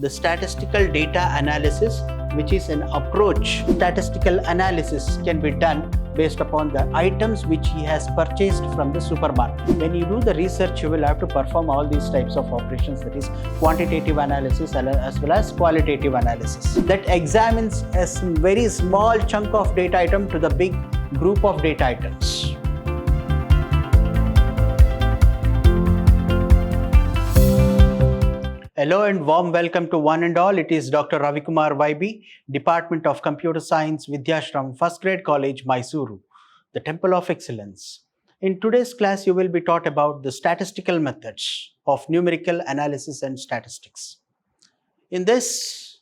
the statistical data analysis, which is an approach. Statistical analysis can be done based upon the items which he has purchased from the supermarket. When you do the research, you will have to perform all these types of operations, that is quantitative analysis as well as qualitative analysis. That examines a very small chunk of data item to the big group of data items. Hello and warm welcome to one and all. It is Dr. Ravikumar YB, Department of Computer Science, Vidhyaashram, First Grade College, MYSURU, the Temple of Excellence. In today's class, you will be taught about the statistical methods of numerical analysis and statistics. In this,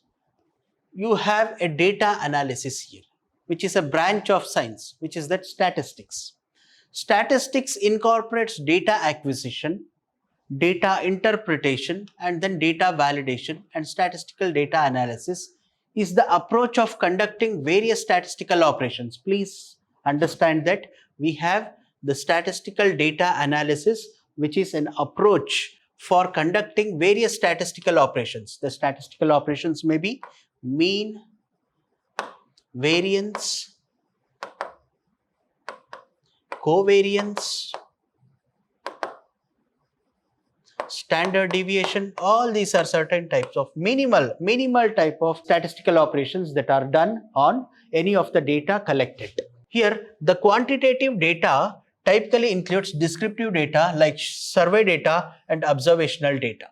you have a data analysis here, which is a branch of science, which is that statistics. Statistics incorporates data acquisition, data interpretation, and then data validation, and statistical data analysis is the approach of conducting various statistical operations. Please understand that we have the statistical data analysis, which is an approach for conducting various statistical operations. The statistical operations may be mean, variance, covariance, standard deviation. All these are certain types of minimal type of statistical operations that are done on any of the data collected. Here, the quantitative data typically includes descriptive data like survey data and observational data.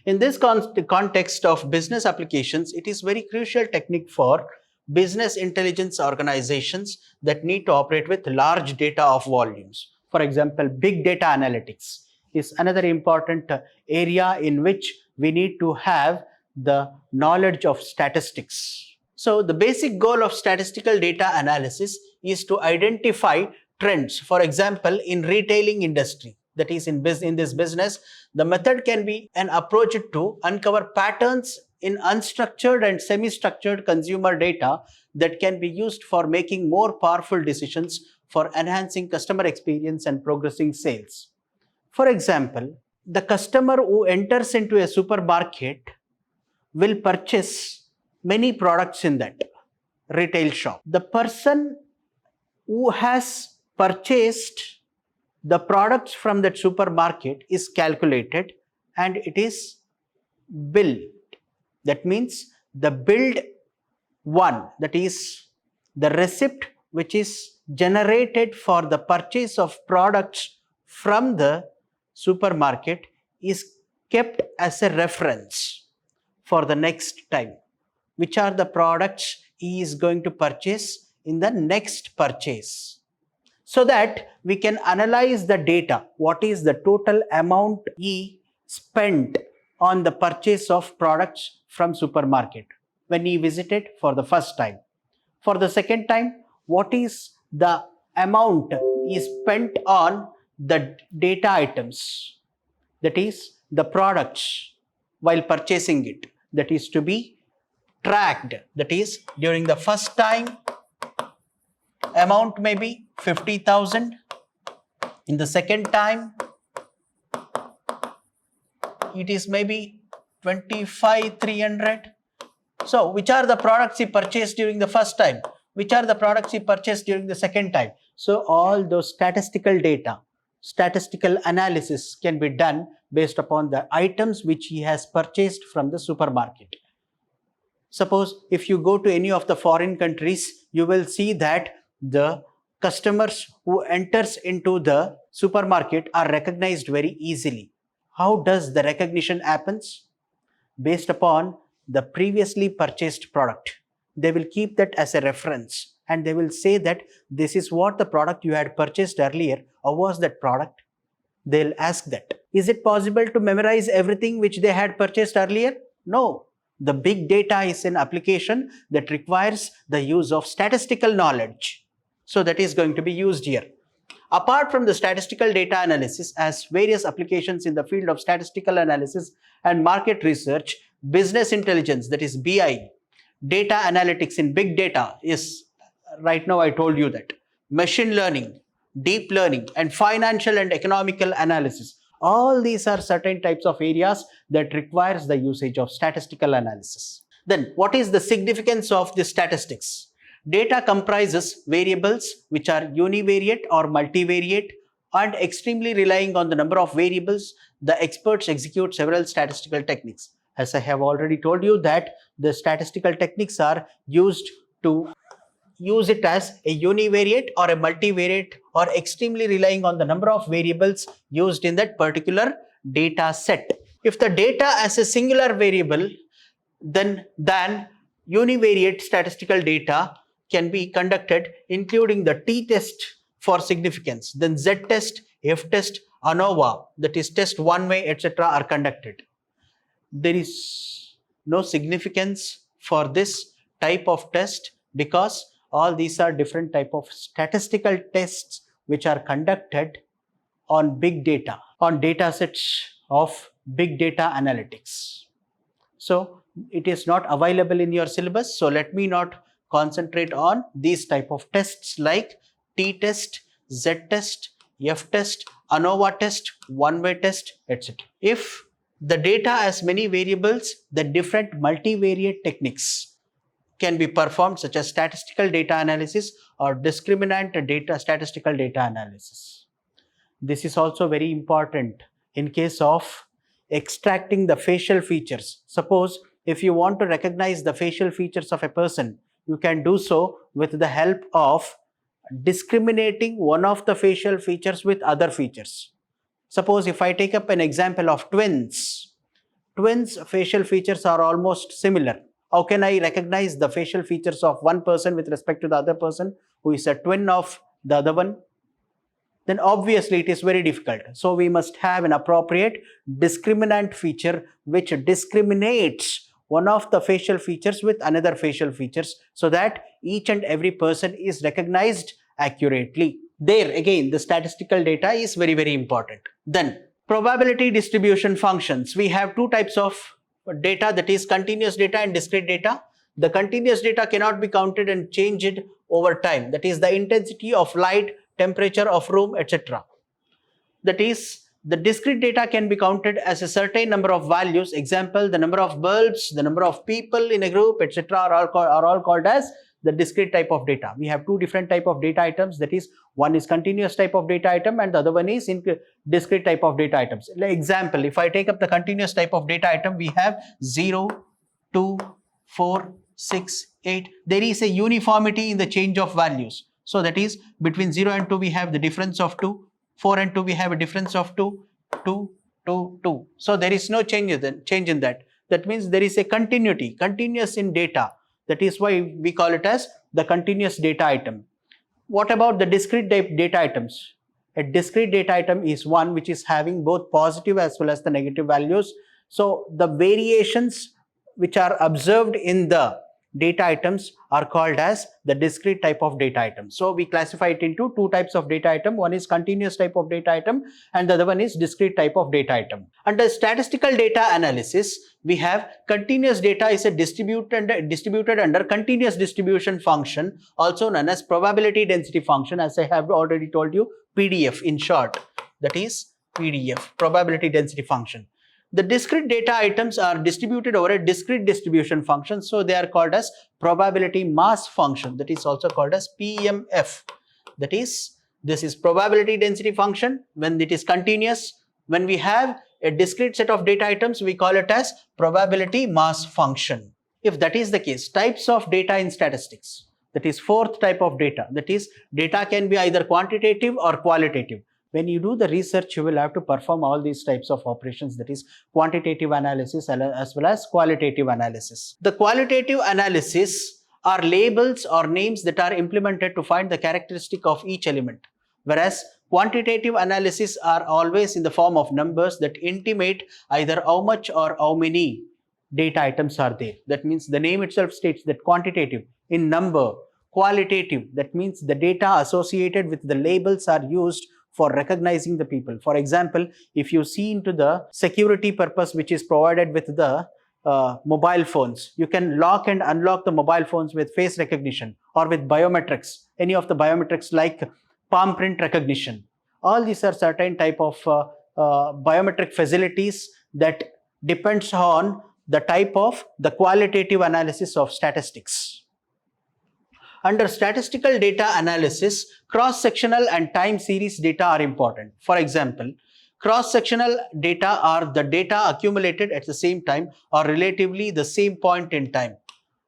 In this context of business applications, it is very crucial technique for business intelligence organizations that need to operate with large data of volumes. For example, big data analytics is another important area in which we need to have the knowledge of statistics. So the basic goal of statistical data analysis is to identify trends. For example, in retailing industry, that is in this business, the method can be an approach to uncover patterns in unstructured and semi-structured consumer data that can be used for making more powerful decisions for enhancing customer experience and progressing sales. For example, the customer who enters into a supermarket will purchase many products in that retail shop. The person who has purchased the products from that supermarket is calculated and it is billed. That means the billed one, that is the receipt which is generated for the purchase of products from the supermarket, is kept as a reference for the next time. Which are the products he is going to purchase in the next purchase, so that we can analyze the data. What is the total amount he spent on the purchase of products from supermarket when he visited for the first time? For the second time, what is the amount he spent on the data items, that is the products, while purchasing it, that is to be tracked. That is, during the first time, amount may be 50,000. In the second time, it is maybe 25,300. So, which are the products he purchased during the first time? Which are the products he purchased during the second time? So, all those statistical data, statistical analysis can be done based upon the items which he has purchased from the supermarket. Suppose if you go to any of the foreign countries, you will see that the customers who enters into the supermarket are recognized very easily. How does the recognition happens? Based upon the previously purchased product. They will keep that as a reference and they will say that this is what the product you had purchased earlier. How was that product? They'll ask that. Is it possible to memorize everything which they had purchased earlier? No. The big data is an application that requires the use of statistical knowledge. So that is going to be used here. Apart from the statistical data analysis, as various applications in the field of statistical analysis and market research, business intelligence, that is BI, data analytics in big data is, right now I told you that, machine learning, deep learning, and financial and economical analysis. All these are certain types of areas that requires the usage of statistical analysis. Then what is the significance of the statistics? Data comprises variables which are univariate or multivariate, and extremely relying on the number of variables, the experts execute several statistical techniques. As I have already told you that the statistical techniques are used to use it as a univariate or a multivariate, or extremely relying on the number of variables used in that particular data set. If the data as a singular variable, then univariate statistical data can be conducted, including the t-test for significance, then z-test, f-test, ANOVA, that is test one way, etc. are conducted. There is no significance for this type of test because all these are different type of statistical tests which are conducted on big data, on data sets of big data analytics. So it is not available in your syllabus. So let me not concentrate on these type of tests like t-test, z-test, f-test, ANOVA test, one-way test, etc. If the data has many variables, the different multivariate techniques can be performed, such as statistical data analysis or discriminant data statistical data analysis. This is also very important in case of extracting the facial features. Suppose if you want to recognize the facial features of a person, you can do so with the help of discriminating one of the facial features with other features. Suppose if I take up an example of twins facial features are almost similar. How can I recognize the facial features of one person with respect to the other person who is a twin of the other one? Then obviously it is very difficult. So we must have an appropriate discriminant feature which discriminates one of the facial features with another facial features, so that each and every person is recognized accurately. There again, the statistical data is very, very important. Then probability distribution functions. We have two types of data, that is continuous data and discrete data. The continuous data cannot be counted and changed over time. That is the intensity of light, temperature of room, etc. That is, the discrete data can be counted as a certain number of values. Example, the number of bulbs, the number of people in a group, etc. are all called as the discrete type of data. We have two different type of data items. That is, one is continuous type of data item and the other one is discrete type of data items. Example, if I take up the continuous type of data item, we have 0, 2, 4, 6, 8. There is a uniformity in the change of values. So that is, between 0 and 2 we have the difference of 2, 4 and 2 we have a difference of 2, 2, 2, 2. So there is no change in that. That means there is a continuity, continuous in data. That is why we call it as the continuous data item. What about the discrete data items? A discrete data item is one which is having both positive as well as the negative values. So the variations which are observed in the data items are called as the discrete type of data item. So we classify it into two types of data item. One is continuous type of data item and the other one is discrete type of data item. Under statistical data analysis, we have continuous data is a distributed under continuous distribution function, also known as probability density function, as I have already told you, PDF in short. That is PDF, probability density function. The discrete data items are distributed over a discrete distribution function, so they are called as probability mass function, that is also called as PMF. That is, this is probability density function when it is continuous. When we have a discrete set of data items, we call it as probability mass function. If that is the case, types of data in statistics, that is fourth type of data, that is data can be either quantitative or qualitative. When you do the research, you will have to perform all these types of operations, that is quantitative analysis as well as qualitative analysis. The qualitative analysis are labels or names that are implemented to find the characteristic of each element, whereas quantitative analysis are always in the form of numbers that intimate either how much or how many data items are there. That means the name itself states that quantitative in number, qualitative, that means the data associated with the labels are used for recognizing the people. For example, if you see into the security purpose which is provided with the mobile phones, you can lock and unlock the mobile phones with face recognition or with biometrics, any of the biometrics like palm print recognition. All these are certain type of biometric facilities that depends on the type of the qualitative analysis of statistics. Under statistical data analysis, cross-sectional and time series data are important. For example, cross-sectional data are the data accumulated at the same time or relatively the same point in time,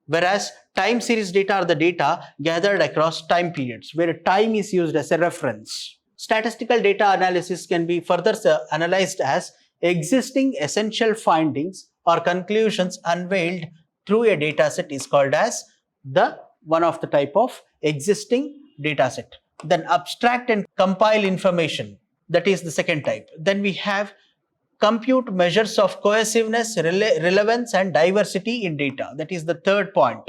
whereas time series data are the data gathered across time periods, where time is used as a reference. Statistical data analysis can be further analyzed as existing essential findings or conclusions unveiled through a data set is called as the one of the type of existing data set. Then abstract and compile information, that is the second type. Then we have compute measures of cohesiveness, relevance and diversity in data, that is the third point.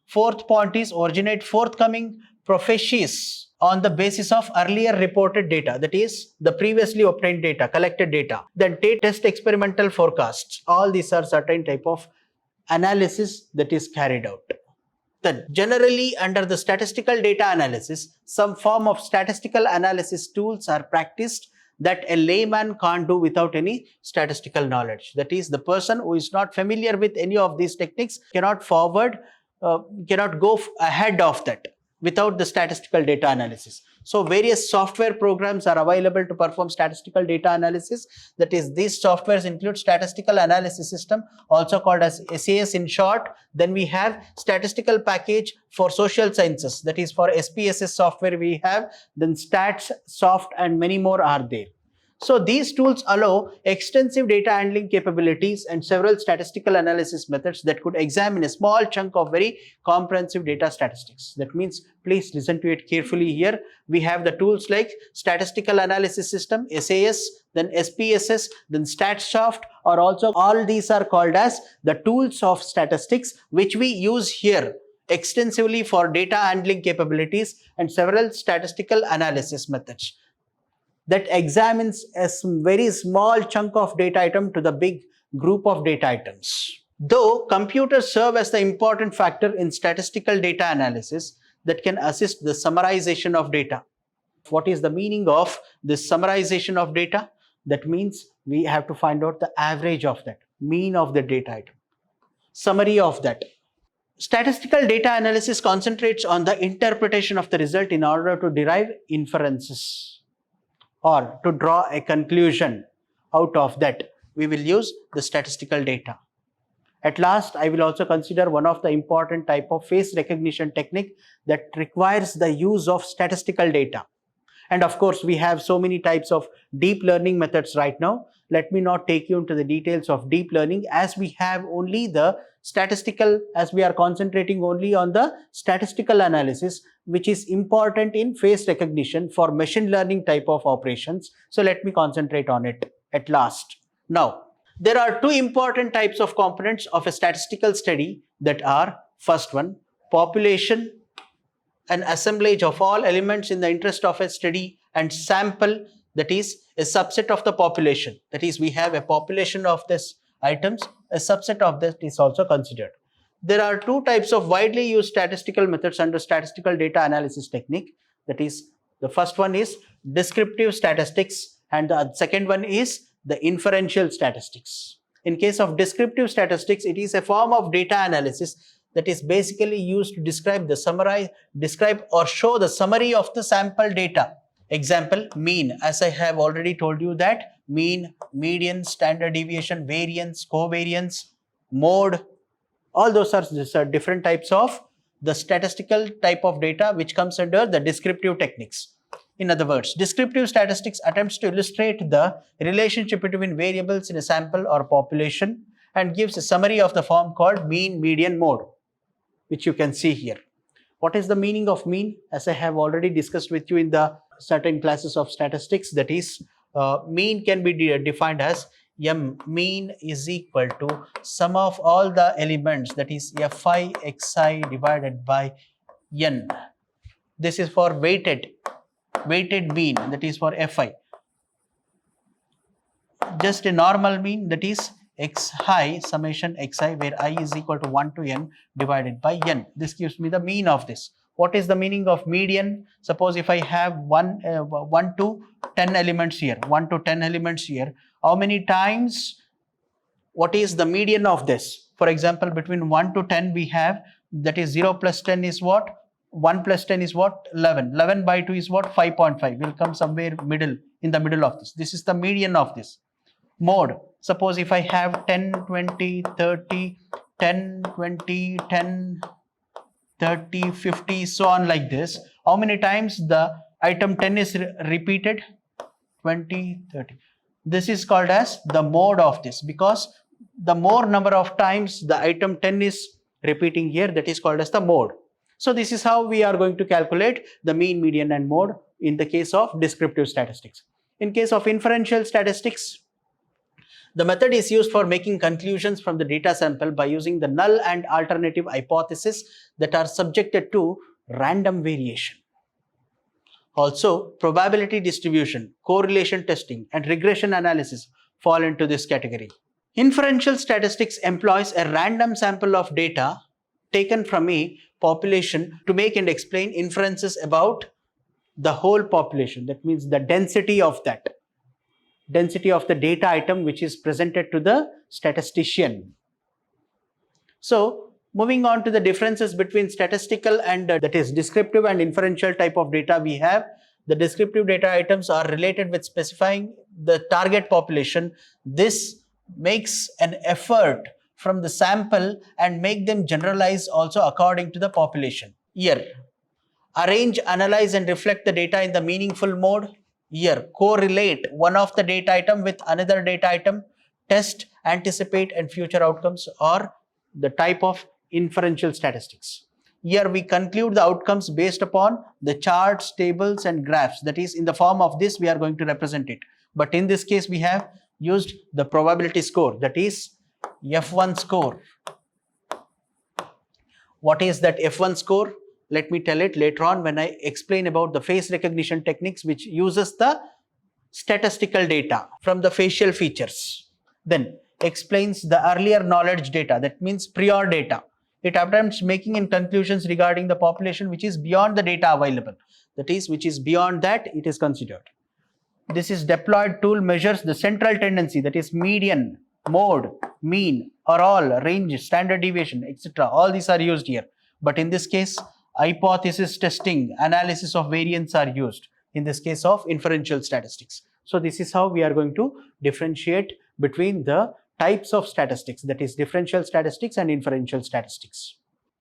Fourth point is originate forthcoming prophecies on the basis of earlier reported data, that is the previously obtained data, collected data. Then test experimental forecasts. All these are certain type of analysis that is carried out. Then generally under the statistical data analysis, some form of statistical analysis tools are practiced that a layman can't do without any statistical knowledge. That is, the person who is not familiar with any of these techniques cannot go ahead of that without the statistical data analysis. So various software programs are available to perform statistical data analysis. That is, these softwares include statistical analysis system, also called as SAS in short. Then we have statistical package for social sciences, that is for SPSS software we have, then Stats, Soft and many more are there. So these tools allow extensive data handling capabilities and several statistical analysis methods that could examine a small chunk of very comprehensive data statistics. That means, please listen to it carefully here. We have the tools like statistical analysis system, SAS, then SPSS, then StatSoft, or also all these are called as the tools of statistics, which we use here extensively for data handling capabilities and several statistical analysis methods that examines a very small chunk of data item to the big group of data items. Though computers serve as the important factor in statistical data analysis that can assist the summarization of data. What is the meaning of this summarization of data? That means we have to find out the average of that, mean of the data item, summary of that. Statistical data analysis concentrates on the interpretation of the result in order to derive inferences or to draw a conclusion out of that. We will use the statistical data. At last, I will also consider one of the important type of face recognition technique that requires the use of statistical data. And of course, we have so many types of deep learning methods right now. Let me not take you into the details of deep learning, as we have only the statistical, as we are concentrating only on the statistical analysis, which is important in face recognition for machine learning type of operations. So let me concentrate on it at last. Now, there are two important types of components of a statistical study that are, first one, population, an assemblage of all elements in the interest of a study, and sample, that is a subset of the population. That is, we have a population of these items, a subset of that is also considered. There are two types of widely used statistical methods under statistical data analysis technique. That is, the first one is descriptive statistics and the second one is the inferential statistics. In case of descriptive statistics, it is a form of data analysis that is basically used to describe or show the summary of the sample data. Example, mean, as I have already told you that mean, median, standard deviation, variance, covariance, mode, all those are different types of the statistical type of data which comes under the descriptive techniques. In other words, descriptive statistics attempts to illustrate the relationship between variables in a sample or population and gives a summary of the form called mean, median, mode, which you can see here. What is the meaning of mean? As I have already discussed with you in the certain classes of statistics, that is, mean can be defined as mean is equal to sum of all the elements, that is fi xi divided by n. This is for weighted mean, that is for fi. Just a normal mean, that is x high summation xi, where I is equal to 1 to n divided by n. This gives me the mean of this. What is the meaning of median? Suppose if I have 1 to 10 elements here, 1 to 10 elements here, how many times, what is the median of this? For example, between 1 to 10 we have, that is 0 plus 10 is what? 1 plus 10 is what? 11. 11 by 2 is what? 5.5. Will come somewhere middle, in the middle of this. This is the median of this. Mode. Suppose if I have 10, 20, 30, 10, 20, 10, 30, 50, so on like this. How many times the item 10 is repeated? 20, 30. This is called as the mode of this, because the more number of times the item 10 is repeating here, that is called as the mode. So this is how we are going to calculate the mean, median and mode in the case of descriptive statistics. In case of inferential statistics, the method is used for making conclusions from the data sample by using the null and alternative hypotheses that are subjected to random variation. Also, probability distribution, correlation testing, and regression analysis fall into this category. Inferential statistics employs a random sample of data taken from a population to make and explain inferences about the whole population. That means the density of that. Density of the data item which is presented to the statistician. So, moving on to the differences between statistical and that is descriptive and inferential type of data we have. The descriptive data items are related with specifying the target population. This makes an effort from the sample and make them generalize also according to the population. Here, arrange, analyze and reflect the data in the meaningful mode. Here, correlate one of the data item with another data item, test, anticipate and future outcomes, or the type of inferential statistics. Here we conclude the outcomes based upon the charts, tables and graphs. That is, in the form of this we are going to represent it. But in this case we have used the probability score, that is F1 score. What is that F1 score? Let me tell it later on when I explain about the face recognition techniques which uses the statistical data from the facial features. Then explains the earlier knowledge data, that means prior data. It attempts making in conclusions regarding the population which is beyond the data available. That is, which is beyond that it is considered. This is deployed tool measures the central tendency, that is median, mode, mean or all, range, standard deviation, etc. All these are used here. But in this case, hypothesis testing, analysis of variance are used in this case of inferential statistics. So this is how we are going to differentiate between the types of statistics, that is differential statistics and inferential statistics.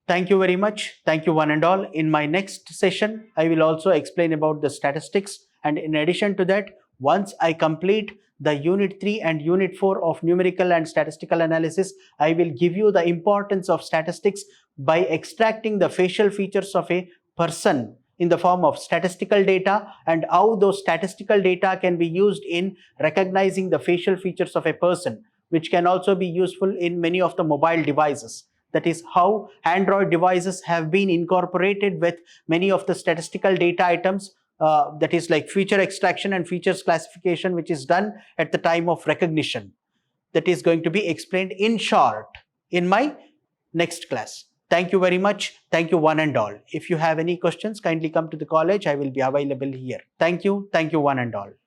Thank you very much. Thank you one and all. In my next session, I will also explain about the statistics, and in addition to that, once I complete the Unit 3 and Unit 4 of numerical and statistical analysis, I will give you the importance of statistics by extracting the facial features of a person in the form of statistical data, and how those statistical data can be used in recognizing the facial features of a person, which can also be useful in many of the mobile devices. That is how Android devices have been incorporated with many of the statistical data items, that is like feature extraction and features classification, which is done at the time of recognition. That is going to be explained in short in my next class. Thank you very much. Thank you one and all. If you have any questions, kindly come to the college. I will be available here. Thank you. Thank you one and all.